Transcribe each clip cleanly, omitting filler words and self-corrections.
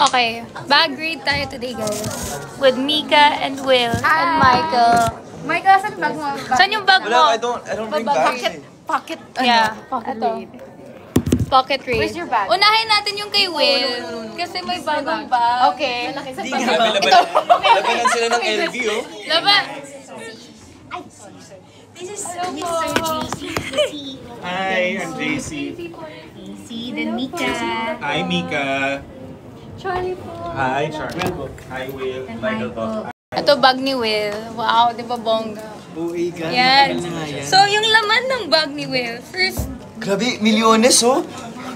Okay, bag read tayo today, guys. With Mika and Will and Michael. Michael, saan bag mo? Saan yung bag mo? Wala, I don't bring bags. Pocket, Yeah, pocket ito. read. Pocket read. Where's your bag? Unahin natin yung kay Will. Kasi may bagong bag. Okay. Hindi nga, labanan sila ng LV, oh. Laban! This is so Mr. JC. Hi, I'm JC. See, then Mika. Hi, Mika. Charlie po. Hi, Charmel. Hi, Will. Michael po. Ito bag ni Will. Wow, di ba bongga? Uy, ka. Yan. So, yung laman ng bag ni Will. First, Grabe, milyones, oh.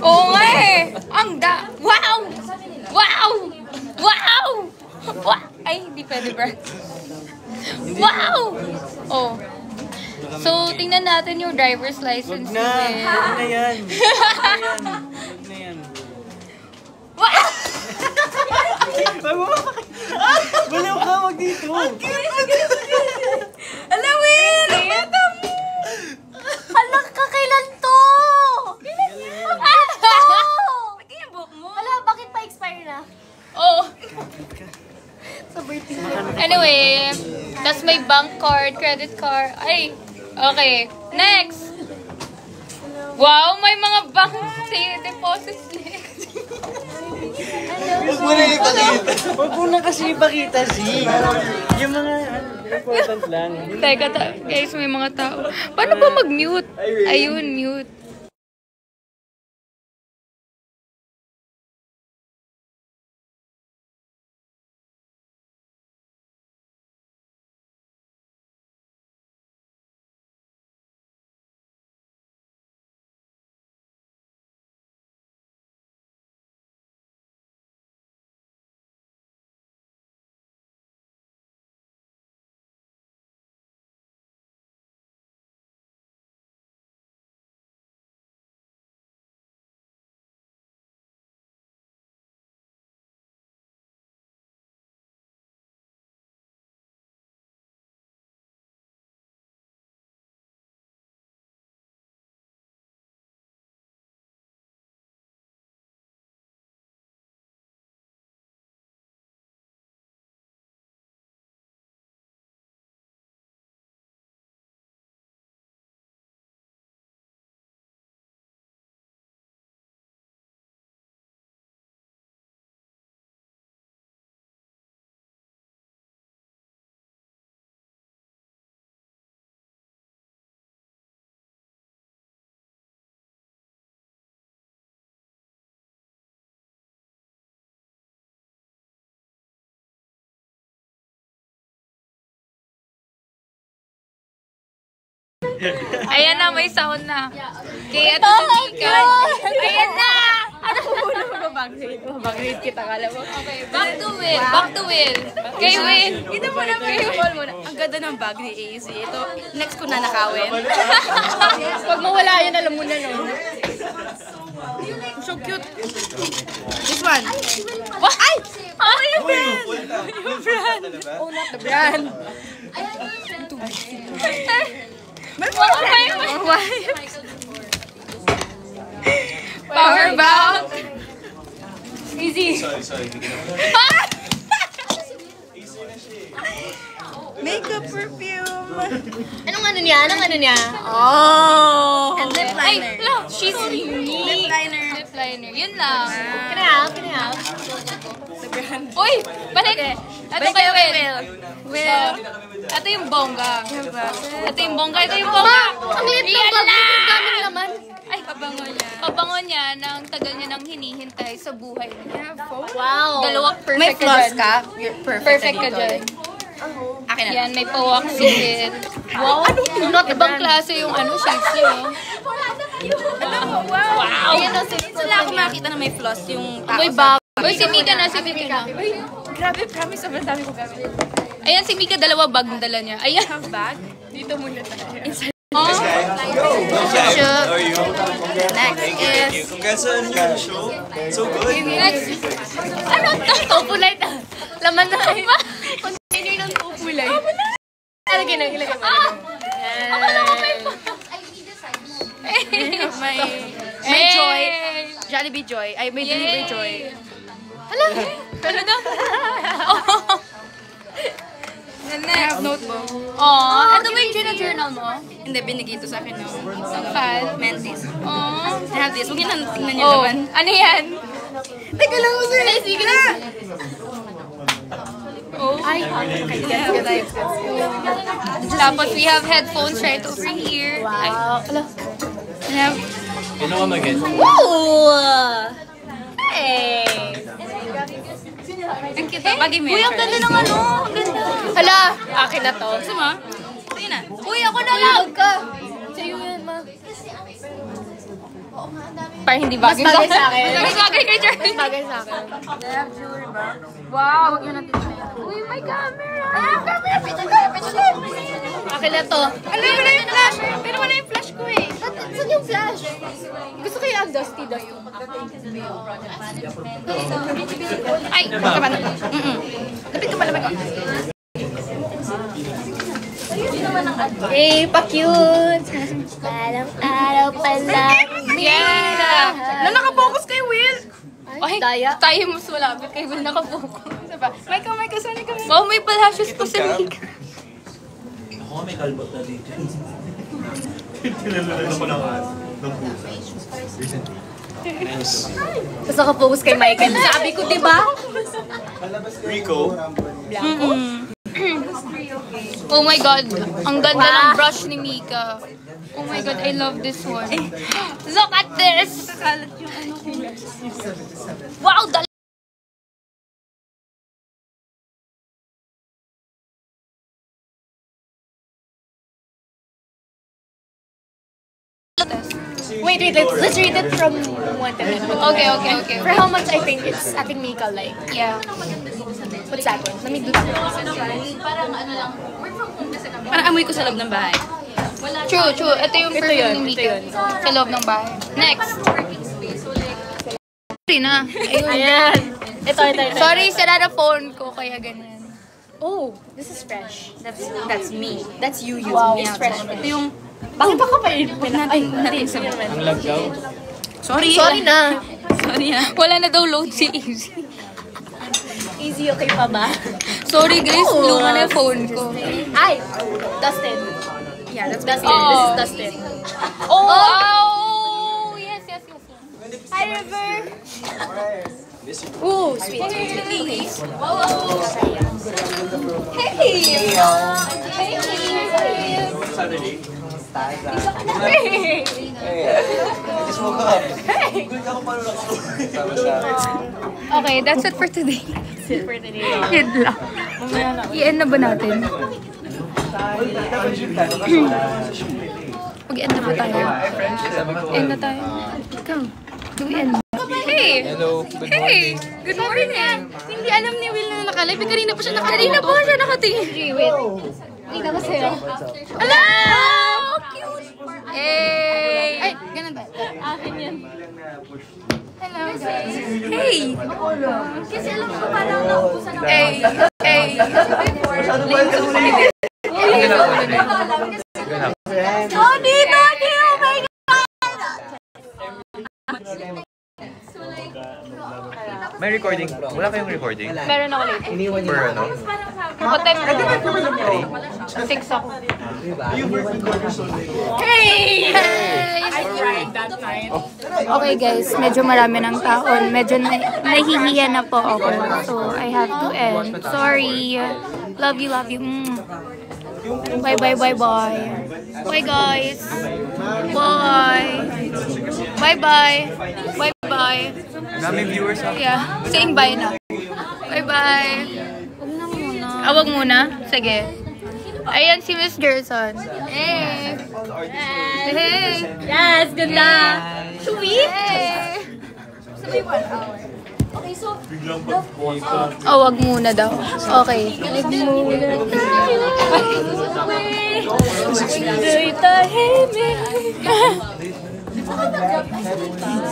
oo nga eh. Wow! Wow! Wow! Ay, hindi pwede, bro. Wow! Oh. So, tingnan natin yung driver's license ni Will. Huwag na yan. Huwag na yan. Wow! Baliw ka, wag dito. Alam, Will! Ito mo! Alam ka, kailan to? Kailan yan? Lagyan yung buhok mo. Wala, bakit pa expire na? Oo. Sa birthday. Anyway, tas may bank card, credit card. Ay, okay. Next! Wow, may mga bank deposits next. Huwag mo na ipakita. Huwag mo na kasi ipakita, si. Yung mga important lang. Teka, guys, may mga tao. Paano ba mag-mute? Ayun, mute. Ayan na, may sound na. Kaya ito si Mika. Ayan na! Ano mo bag read kita, kala mo. Okay, back to Will. Back to Will. Kay Will. Ito mo na, kay Will muna. Ang ganda ng bag ni AC. Ito, next ko na nakawin. Pag mawala yan, alam mo na, no? So cute. This one. What? Ay! Oh, yung brand! Yung brand. Oh, not the brand. Power bound. Easy. Sorry. Makeup perfume. Anong ano niya? Oh. And lip Ay, liner. look, she's unique. Lip liner. Lip liner. Yun lang. Can I help? The brand. Uy! Balik! Ito kay Will. Will. Ito yung bongga. Ito yung bongga. Ang liit ng bag. Daming laman. Ay, pabango niya nang tagal niya nang hinihintay sa buhay niya. Wow. Dalawang perfect May flaws dyan. ka? You're Perfect ka dyan. Akin na. Yan, may pa-waxing. Wow! Ibang klase yung shades niya. Wow. Ayan o, sila ako makita na may flaws yung tao. May bag. Uy, si Mika na. Grabe, promise, sobrang dami ko gamit. Ayan, si Mika, dalawa bag na dala niya. Ayan. Have bag? Dito muna tayo. How are you? Next is... Congrats on your show. So good. Next. Ano to? Topulite. Laman na. Container ng topulite. Ilagay na. Akala ko may May Joy. Jollibee Joy. Ay, may Delivery Joy. Hala, Ano daw? Oh. Next. Notebook. Aww. Ano ba yung journal mo? Hindi, binigay ito sa akin ng File. Mentis. Aww. I have this. Huwag niyo na tingnan niyo Oh, naman. ano yan? Teka lang mo sir. Sige na. Oh. Ay, tapos we have headphones right over here. Wow. We have... Pinuha mo again. Woo! Hey! Ang cute. Bagay mo Uy, yan, ang ganda Charlie. ng ano. Ang ganda. Hala, akin na to. Gusto mo? Sige na. Uy, ako na lang. Ka. Sa'yo yan, ma. Parang hindi bagay sa akin. Mas bagay kay Charlie. Mas bagay sa akin. Wow, wag yun natin sa'yo. Uy, may camera. Ay, camera. Picture. Akin na to. Ano wala yung flash? Pero wala yung flash ko eh. Saan yung flash? Gusto ko yung dusty. Ay, ka ba? Lapit ka pa naman. Hey, pa-cute. Parang araw pa lang. Yeah! Nakapokus kay Will. Ay, tayo mas malapit kay Will nakapokus. Diba? Micah, saan ka? Wow, may palashes po sa Mika. Ako may kalbot na dito. Tinalalan ako ng pusa. Tapos nakapokus kay Michael. Sabi ko, di ba? Rico. Oh my God. Ang ganda ng brush ni Mika. Oh my God, I love this one. Look at this! Wow, dali! Wait, let's read it from 1 to 10. Okay. For how much I think it's Ating Mika like. Yeah. What's that one? Let me do that. Parang amoy ko sa loob ng bahay. True. Ito yung perfume ni Mika. yun. Sa loob ng bahay. Next. Sorry na. Ayan. Ito. Sorry, sira na phone ko, kaya ganyan. Oh, this is fresh. That's me. That's you. Wow. It's fresh. Ito yung... Bakit ako pa yun? natin sa... Ang lag daw. Sorry. Sorry na. Sorry ah. Wala na daw load si Easy. Easy, okay pa ba? Sorry guys, luma na yung phone ko. Ay, Dustin. Yeah, that's Dustin. Oh. This is Dustin. Oh! Yes. Hi, River. Ooh, sweet. Just woke up. Good ako paano Okay, that's it for today. For today. Yun lang. I-end na ba natin? Mag-end na ba tayo? End na tayo. Ikaw, do we end? Hey! Hello, good morning. Good morning! Hindi alam ni Will na nakalive. Kanina pa siya nakalive. Kanina pa siya nakatingin. Wait. Wait, ako sa'yo. Hello! Cute! Hey! Ay, ganun ba? Akin yan. Hello, guys. Hey! Kasi alam ko parang naubusan ako. Hey! Hey! Tony! Oh my God! May recording. Wala kayong recording? Meron ako later. For ano? What time? 6 ako. Hey! Okay guys, medyo marami ng taon. Medyo nahihiya na po ako. So, I have to end. Sorry. Love you. Bye. Bye guys. Bye. Daming viewers ha. Yeah. Saying bye na. Bye. Wag muna. Sige. Ayan si Miss Gerson. Hey. Yes, ganda! Sweet. Hey. Oh, wag muna daw. Okay. Wag muna tayo. Do'y tahimik.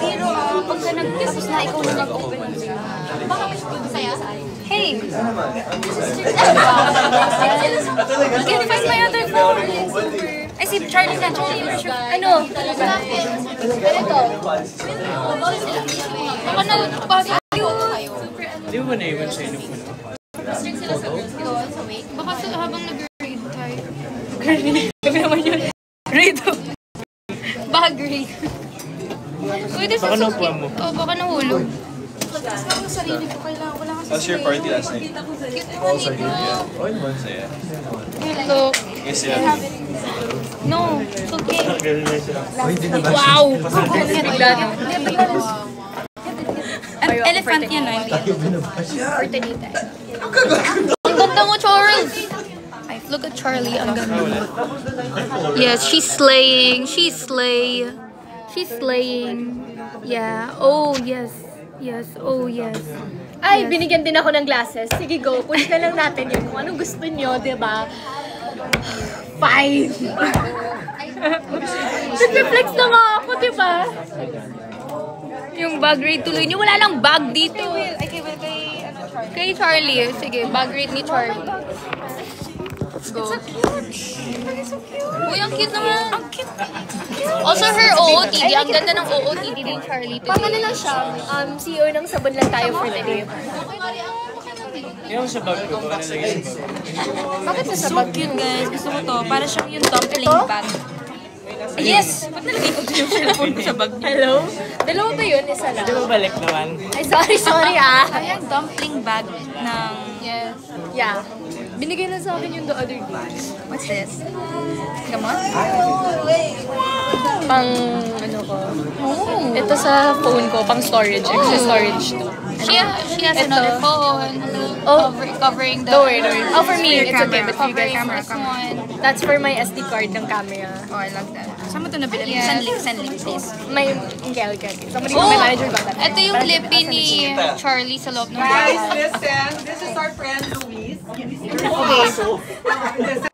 Zero, pagka nag-tapos na ikaw na mag-open. Baka may saya? Hey. Can't find my other phone. Ay, si Charlie na. Ano? Ito. Baka na, mo naiwan sa inyo po? Baka sa habang nag-grade tayo. Sabi naman yun. Grade 2. Baka grade. Uy, this Baka is so napuan cute. mo. Oh, baka nahulog. How's your party last night? Oh, it was, yeah. Look. Yes, yeah. No, it's okay. Wow! Elephant yan, I mean. Ang ganda mo, Charles! Ay, look at Charlie, ang ganda. Yes, she's slaying. She's slay. She's slaying. Yeah. Oh, yes. Yes. Oh, yes. Ay, binigyan din ako ng glasses. Sige, go. Push na lang natin yun. Kung anong gusto nyo, di ba? Fine. Nag-reflex na nga ako, di ba? Yung bag rate tuloy niyo. Wala lang bag dito. Kay Charlie. Sige, bag rate ni Charlie. Go. Uy, ang cute naman. Ang cute. Also, her OOTD. Ang ganda ng OOTD ni Charlie Pang ano today. lang siya, CEO ng sabon lang tayo for the day. Yung sa bag ko, baka nalagay sa bag. Bakit sa So sabag cute, guys. Gusto ko to. Para siyang yung dumpling bag. Yes! Ba't nalagay ko yung cellphone ko sa bag niya? Hello? Dalawa ba yun? Isa lang. Di ba balik naman? Ay, sorry Ayan, dumpling bag ng... Yes. Yeah. Binigay lang sa akin yung the other day. What's this? Gamot? Pang, ano ko. Oh. Ito sa phone ko, pang storage. Extra storage to. She has another phone. Oh. Covering the... Don't worry. Oh, for me, it's okay. But you Covering guys, this one. that's for my SD card ng camera. Oh, I love that. Saan mo ito nabili? Yes. Send link, please. My, okay. Somebody, Oh! my manager got that. Ito yung lippy ni Charlie sa loob ng Guys, bahay. listen. This is our friend Luis. Okay.